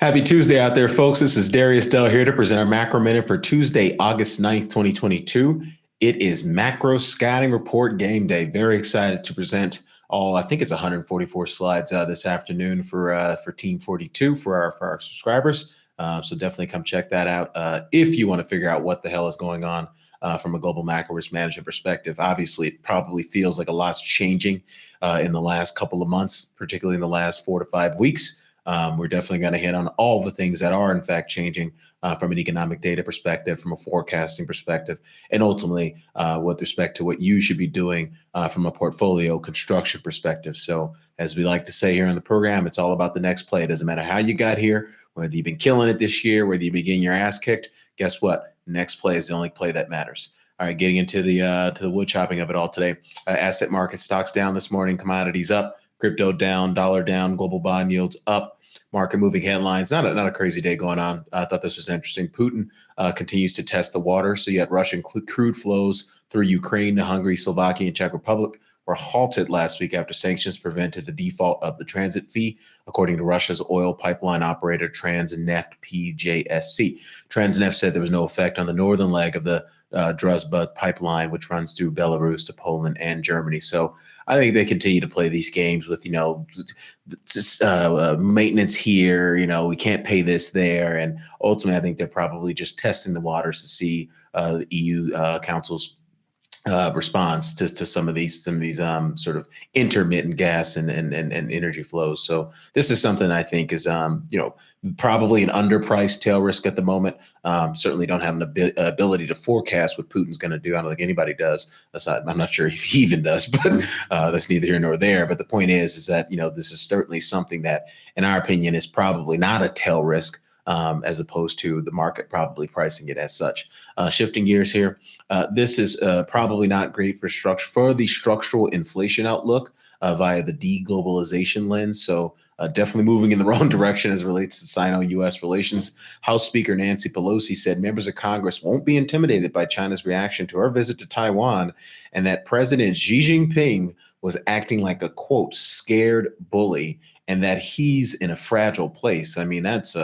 Happy Tuesday out there, folks. This is Darius Dale here to present our macro minute for Tuesday, August 9th, 2022. It is macro scouting report game day. Very excited to present I think it's 144 slides this afternoon for Team 42 for our subscribers. So definitely come check that out if you want to figure out what the hell is going on from a global macro risk management perspective. Obviously, it probably feels like a lot's changing in the last couple of months, particularly in the last 4 to 5 weeks. We're definitely going to hit on all the things that are in fact changing from an economic data perspective, from a forecasting perspective, and ultimately with respect to what you should be doing from a portfolio construction perspective. So as we like to say here on the program, it's all about the next play. It doesn't matter how you got here, whether you've been killing it this year, whether you've been getting your ass kicked. Guess what? Next play is the only play that matters. All right, getting into the wood chopping of it all today. Asset market stocks down this morning, commodities up, crypto down, dollar down, global bond yields up. Market moving headlines. Not a crazy day going on. I thought this was interesting. Putin continues to test the water. So you had Russian crude flows through Ukraine to Hungary, Slovakia, and Czech Republic were halted last week after sanctions prevented the default of the transit fee, according to Russia's oil pipeline operator Transneft PJSC. Transneft said there was no effect on the northern leg of the Druzhba pipeline, which runs through Belarus to Poland and Germany. So I think they continue to play these games with, just maintenance here. We can't pay this there. And ultimately, I think they're probably just testing the waters to see the EU Council's response to some of these sort of intermittent gas and energy flows. So this is something I think is probably an underpriced tail risk at the moment. Certainly don't have an ability to forecast what Putin's going to do. I don't think anybody does. Aside, I'm not sure if he even does, but that's neither here nor there. But the point is that this is certainly something that, in our opinion, is probably not a tail risk. As opposed to the market probably pricing it as such. Shifting gears here, this is probably not great for the structural inflation outlook via the deglobalization lens. So definitely moving in the wrong direction as it relates to Sino-U.S. relations. House Speaker Nancy Pelosi said members of Congress won't be intimidated by China's reaction to her visit to Taiwan, and that President Xi Jinping was acting like a, quote, scared bully, and that he's in a fragile place. I mean, that's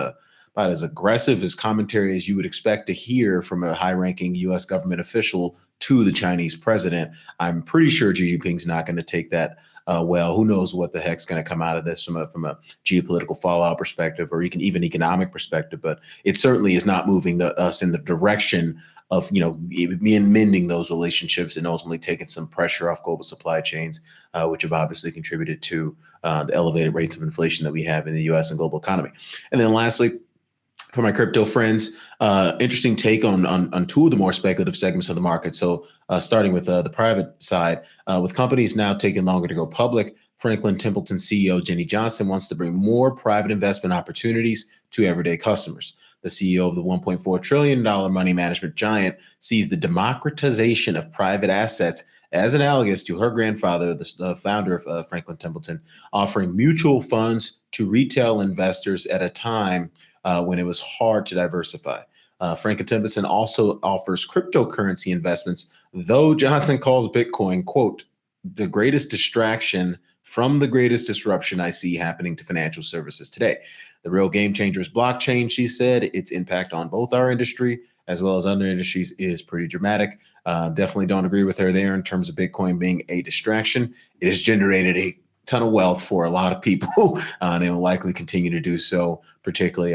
about as aggressive as commentary as you would expect to hear from a high-ranking U.S. government official to the Chinese president. I'm pretty sure Xi Jinping's not going to take that well. Who knows what the heck's going to come out of this from a geopolitical fallout perspective, or even economic perspective. But it certainly is not moving us in the direction of mending those relationships and ultimately taking some pressure off global supply chains, which have obviously contributed to the elevated rates of inflation that we have in the U.S. and global economy. And then lastly, for my crypto friends, interesting take on two of the more speculative segments of the market. So starting with the private side, with companies now taking longer to go public, Franklin Templeton CEO Jenny Johnson wants to bring more private investment opportunities to everyday customers. The CEO of the $1.4 trillion money management giant sees the democratization of private assets as analogous to her grandfather, the founder of Franklin Templeton, offering mutual funds to retail investors at a time when it was hard to diversify. Franklin Templeton also offers cryptocurrency investments, though Johnson calls Bitcoin, quote, the greatest distraction from the greatest disruption I see happening to financial services today. The real game changer is blockchain, she said. Its impact on both our industry as well as other industries is pretty dramatic. Definitely don't agree with her there in terms of Bitcoin being a distraction. It has generated a ton of wealth for a lot of people, and they will likely continue to do so, particularly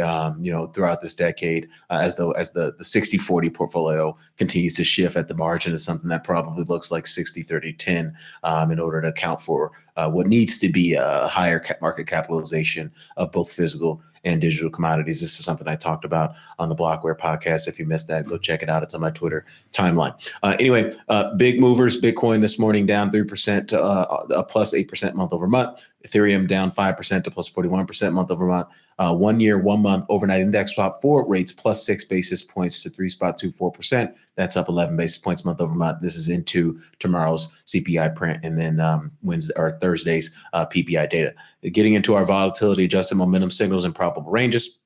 throughout this decade, as the 60-40 portfolio continues to shift at the margin to something that probably looks like 60-30-10 in order to account for what needs to be a higher market capitalization of both physical and digital commodities. This is something I talked about on the Blockware podcast. If you missed that, go check it out. It's on my Twitter timeline. Anyway, big movers. Bitcoin this morning down 3% to plus 8% month over month. Ethereum down 5% to plus 41% month over month. 1 year, 1 month overnight index swap forward rates plus 6 basis points to 3.24%. That's up 11 basis points month over month. This is into tomorrow's CPI print and then Wednesday or Thursday's PPI data. Getting into our volatility adjusted momentum signals and probable ranges.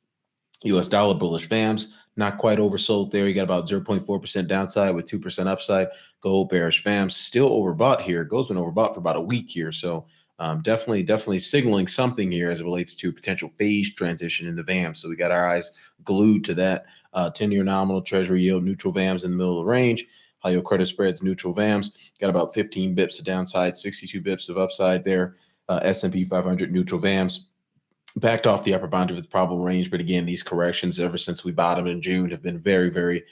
U.S. dollar bullish FAMs, not quite oversold there. You got about 0.4% downside with 2% upside. Gold bearish FAMs, still overbought here. Gold's been overbought for about a week here. So Definitely signaling something here as it relates to potential phase transition in the VAM. So we got our eyes glued to that. 10-year nominal treasury yield, neutral VAMs in the middle of the range. High yield credit spreads, neutral VAMs. Got about 15 bips of downside, 62 bips of upside there. S&P 500 neutral VAMs backed off the upper bound of its probable range. But again, these corrections ever since we bottomed in June have been very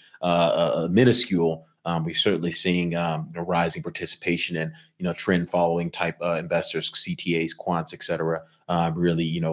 minuscule. We're certainly seeing rising participation and trend following type investors, CTAs, quants, et cetera, really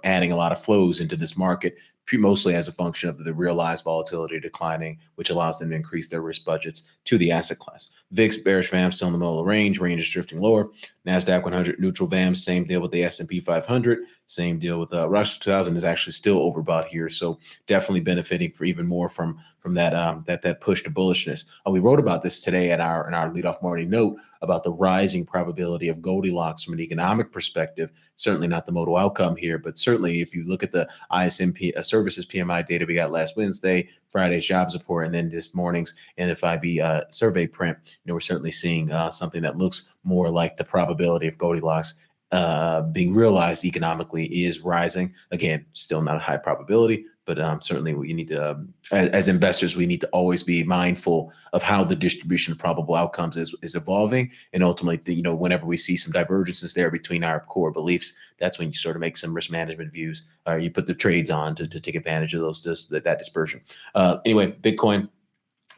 adding a lot of flows into this market, mostly as a function of the realized volatility declining, which allows them to increase their risk budgets to the asset class. VIX bearish VAM still in the middle of the range is drifting lower. NASDAQ 100 neutral VAM, same deal with the S&P 500, same deal with Russell 2000 is actually still overbought here. So definitely benefiting for even more from that push to bullishness. We wrote about this today in our leadoff morning note about the rising probability of Goldilocks from an economic perspective. Certainly not the modal outcome here, but certainly if you look at the ISM services PMI data we got last Wednesday, Friday's jobs report, and then this morning's NFIB survey print, we're certainly seeing something that looks more like the probability of Goldilocks being realized economically is rising. Again, still not a high probability, but certainly we need to, as investors, we need to always be mindful of how the distribution of probable outcomes is evolving. And ultimately, whenever we see some divergences there between our core beliefs, that's when you sort of make some risk management views, or you put the trades on to take advantage of that dispersion. Anyway, Bitcoin,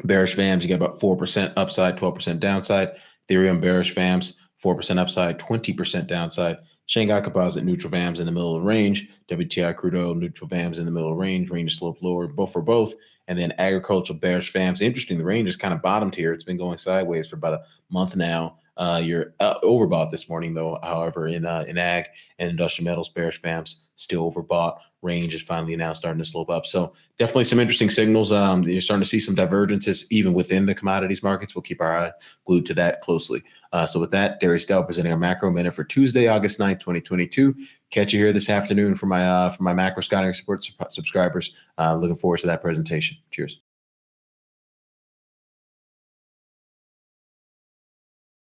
bearish VAMs, you got about 4% upside, 12% downside. Ethereum, bearish VAMs, 4% upside, 20% downside. Shanghai Composite neutral VAMs in the middle of the range. WTI crude oil neutral VAMs in the middle of the range slope lower, both for both. And then agricultural bearish VAMs. Interesting, the range is kind of bottomed here. It's been going sideways for about a month now. You're overbought this morning, though. However, in ag and industrial metals, bearish VAMs still overbought. Range is finally now starting to slope up. So definitely some interesting signals. You're starting to see some divergences even within the commodities markets. We'll keep our eye glued to that closely. So with that, Darius Dale presenting our macro minute for Tuesday, August 9th, 2022. Catch you here this afternoon for my macro scouting support subscribers. Looking forward to that presentation. Cheers.